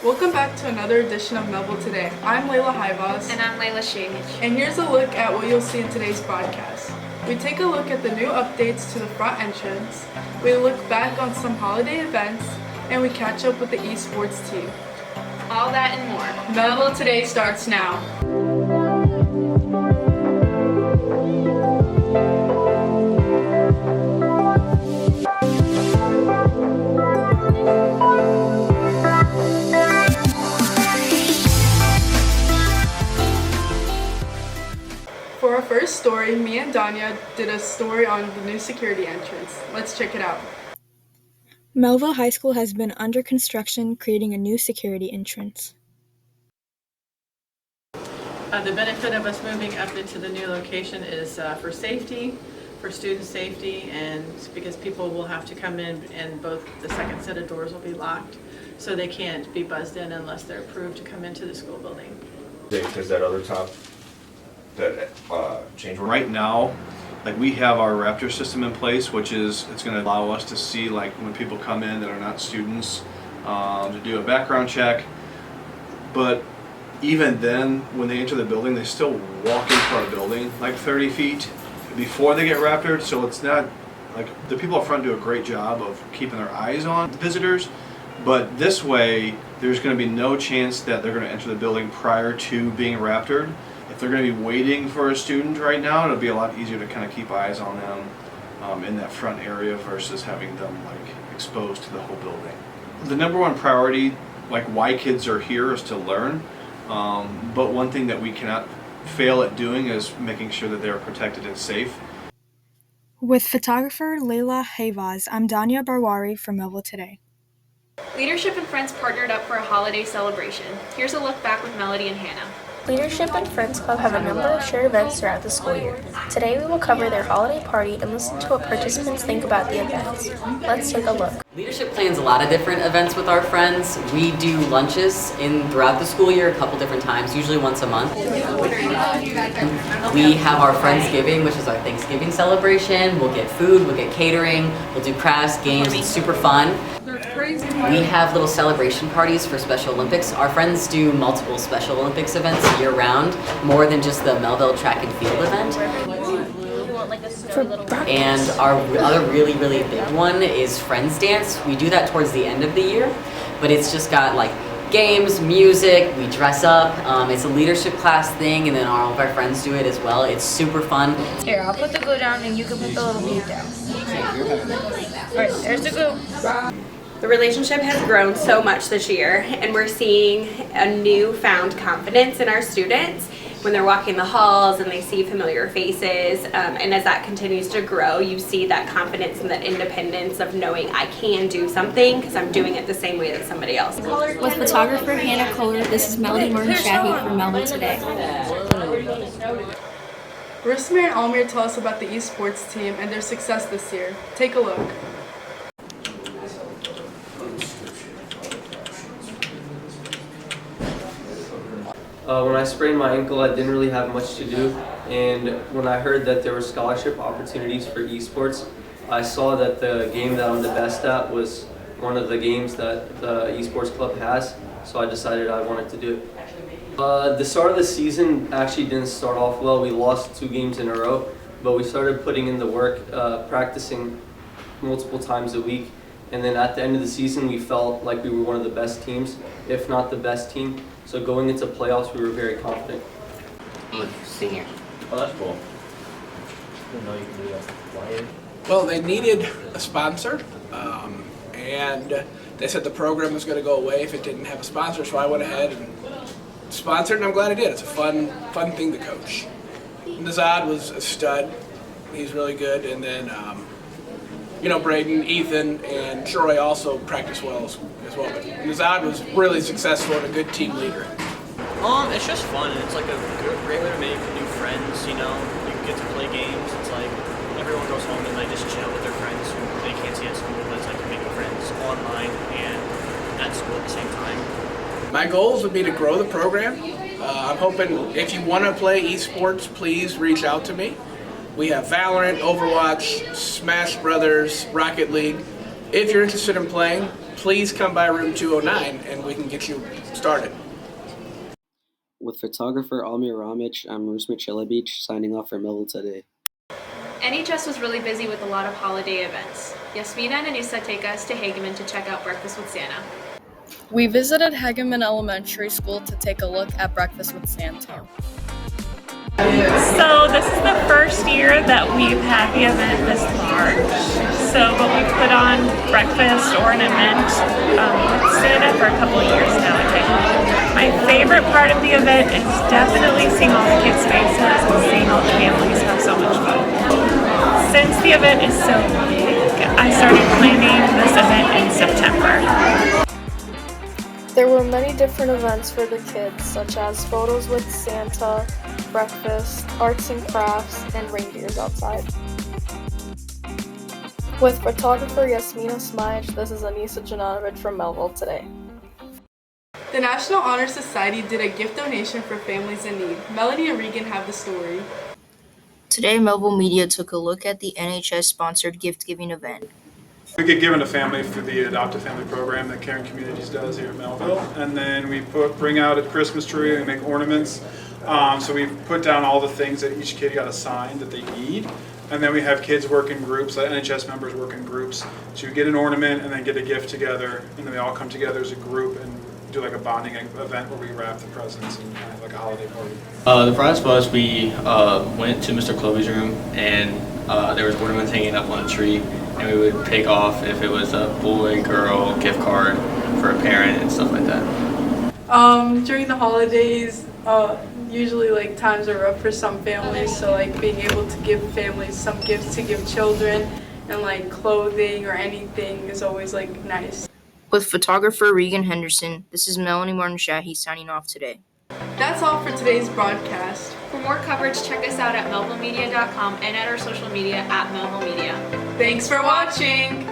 Welcome back to another edition of Mehlville Today. I'm Layla Hivas. And I'm Layla Shage. And here's a look at what you'll see in today's podcast. We take a look at the new updates to the front entrance, we look back on some holiday events, and we catch up with the esports team. All that and more. Mehlville Today starts now. For our first story, me and Danya did a story on the new security entrance. Let's check it out. Mehlville High School has been under construction, creating a new security entrance. The benefit of us moving up into the new location is for safety, for student safety, and because people will have to come in and both the second set of doors will be locked, so they can't be buzzed in unless they're approved to come into the school building. Because that other top, that change right now, like we have our Raptor system in place, which is it's going to allow us to see like when people come in that are not students, to do a background check. But even then, when they enter the building, they still walk into our building like 30 feet before they get Raptored. So it's not like the people up front do a great job of keeping their eyes on the visitors. But this way, there's going to be no chance that they're going to enter the building prior to being Raptored. If they're going to be waiting for a student right now, it'll be a lot easier to kind of keep eyes on them in that front area versus having them like exposed to the whole building. The number one priority, like why kids are here, is to learn. But one thing that we cannot fail at doing is making sure that they are protected and safe. With photographer Layla Hivas, I'm Danya Barwari from Mehlville Today. Leadership and Friends partnered up for a holiday celebration. Here's a look back with Melody and Hannah. Leadership and Friends Club have a number of shared events throughout the school year. Today we will cover their holiday party and listen to what participants think about the events. Let's take a look. Leadership plans a lot of different events with our friends. We do lunches throughout the school year a couple different times, usually once a month. We have our Friendsgiving, which is our Thanksgiving celebration. We'll get food, we'll get catering, we'll do crafts, games, it's super fun. We have little celebration parties for Special Olympics. Our friends do multiple Special Olympics events year-round, more than just the Mehlville track and field event. And our other really, really big one is Friends Dance. We do that towards the end of the year, but it's just got like games, music, we dress up. It's a leadership class thing, and then all of our friends do it as well. It's super fun. Here, I'll put the glue down and you can put the little bead down. Alright, there's the glue. The relationship has grown so much this year, and we're seeing a newfound confidence in our students when they're walking the halls and they see familiar faces, and as that continues to grow, you see that confidence and that independence of knowing I can do something because I'm doing it the same way that somebody else. With photographer Hannah Kohler, this is Melody Martin-Shahi from Mehlville Today. Rismer and Almir tell us about the esports team and their success this year. Take a look. When I sprained my ankle, I didn't really have much to do, and when I heard that there were scholarship opportunities for esports, I saw that the game that I'm the best at was one of the games that the esports club has, so I decided I wanted to do it. The start of the season actually didn't start off well. We lost 2 games in a row, but we started putting in the work, practicing multiple times a week, and then at the end of the season we felt like we were one of the best teams, if not the best team. So going into playoffs, we were very confident. Senior. Oh, that's cool. I didn't know you could do that. Why? Well, they needed a sponsor, and they said the program was going to go away if it didn't have a sponsor, so I went ahead and sponsored, and I'm glad I did. It's a fun thing to coach. Nazad was a stud. He's really good, and then Braden, Ethan, and Troy also practiced well as well. But Nazad was really successful and a good team leader. It's just fun, and it's like a great way to make new friends, you get to play games. It's like everyone goes home and they just chill with their friends who they can't see at school, but it's like you're making friends online and at school at the same time. My goals would be to grow the program. I'm hoping if you want to play esports, please reach out to me. We have Valorant, Overwatch, Smash Brothers, Rocket League. If you're interested in playing, please come by room 209 and we can get you started. With photographer Almir Ramich, I'm Rusmit Chilabich signing off for Mehlville today. NHS was really busy with a lot of holiday events. Yasmina and Anissa take us to Hageman to check out Breakfast with Santa. We visited Hageman Elementary School to take a look at Breakfast with Santa. So this is the first year that we've had the event this large. So but we put on breakfast or an event with Santa for a couple of years now, I think. My favorite part of the event is definitely seeing all the kids' faces and seeing all the families have so much fun. Since the event is so big, I started planning this event in September. There were many different events for the kids, such as photos with Santa, breakfast, arts and crafts, and reindeers outside. With photographer Yasmina Smaj, this is Anissa Janonovich from Mehlville today. The National Honor Society did a gift donation for families in need. Melody and Regan have the story. Today, Mehlville Media took a look at the NHS-sponsored gift-giving event. We get given to families through the Adopt a Family program that Caring Communities does here in Mehlville. And then we bring out a Christmas tree and make ornaments. So we put down all the things that each kid got assigned that they need. And then we have kids work in groups, NHS members work in groups to get an ornament and then get a gift together. And then we all come together as a group and do like a bonding event where we wrap the presents and have like a holiday party. The process was we went to Mr. Clovey's room and there was ornaments hanging up on a tree, and we would pick off if it was a boy, girl, gift card for a parent and stuff like that. During the holidays, usually like times are rough for some families, so like being able to give families some gifts to give children and like clothing or anything is always like nice. With photographer Regan Henderson, this is Melanie Martin-Shahi signing off today. That's all for today's broadcast. For more coverage, check us out at melvillemedia.com and at our social media at Mehlville Media. Thanks for watching!